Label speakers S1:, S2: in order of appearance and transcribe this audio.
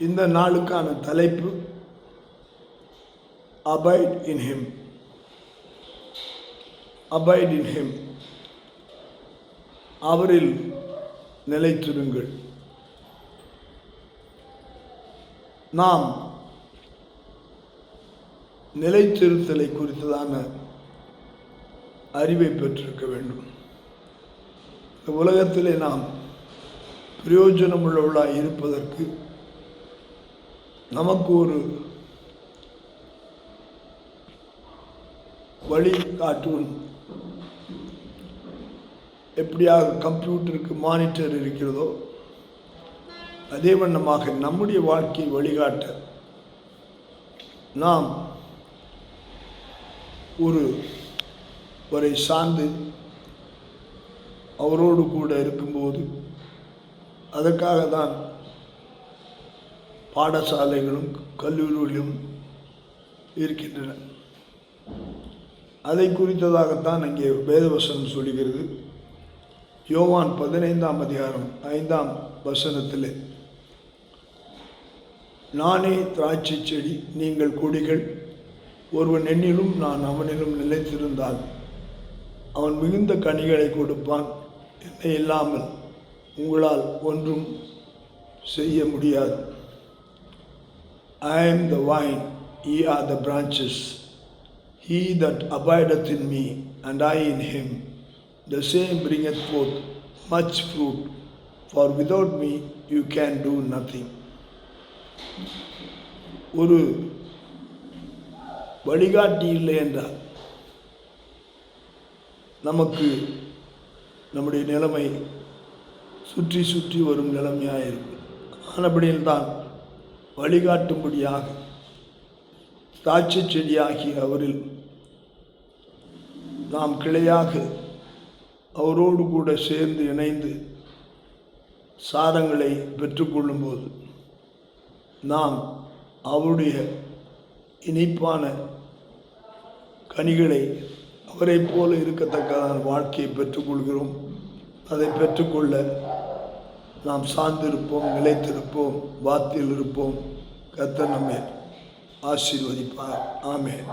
S1: இந்த நாளுக்கான தலைப்பு abide in him. Abide in him, அவரில் நிலைத்திருங்கள். நாம் நிலைத்திருத்தலை குறித்ததான அறிவை பெற்றிருக்க வேண்டும். இந்த உலகத்திலே நாம் பிரயோஜனமுள்ளவர்களாக இருப்பதற்கு நமக்கு ஒரு வழி காட்டும். எப்படியாக கம்ப்யூட்டருக்கு மானிட்டர் இருக்கிறதோ அதே வண்ணமாக நம்முடைய வாழ்க்கையை வழிகாட்ட நாம் ஒருவரை சார்ந்து அவரோடு கூட இருக்கும்போது, அதற்காக தான் பாடசாலைகளும் கல்லூரிகளும் இருக்கின்றன. அதை குறித்ததாகத்தான் அங்கே வேதவசனம் சொல்லுகிறது. யோவான் 15ஆம் அதிகாரம் 5ஆம் வசனத்தில், நானே திராட்சை செடி, நீங்கள் கொடிகள். ஒருவன் என்னிலும் நான் அவனிலும் நிலைத்திருந்தால் அவன் மிகுந்த கனிகளை கொடுப்பான். என்னை இல்லாமல் உங்களால் ஒன்றும் செய்ய முடியாது. I am the vine, ye are the branches. He that abideth in me, and I in him, the same bringeth forth much fruit, for without me you can do nothing. ஒரு வழிகாட்டி இல்லை என்றால் நமக்கு நம்முடைய நிலைமை சுற்றி சுற்றி வரும் நிலைமையாக இருக்கும். ஆனபடியில்தான் வழிகாட்டும்படியாக திராட்சை செடியாகி அவரில் நாம் கிளையாக அவரோடு கூட சேர்ந்து இணைந்து சாரங்களை பெற்றுக்கொள்ளும்போது நாம் அவருடைய இனிப்பான கனிகளை அவரை போல இருக்கத்தக்கதான வாழ்க்கையை பெற்றுக்கொள்கிறோம். அதை பெற்றுக்கொள்ள நாம் சார்ந்திருப்போம், நிலைத்திருப்போம், வார்த்தையில் இருப்போம். கர்த்தர் நம்மை ஆசீர்வதிப்பார். ஆமென்.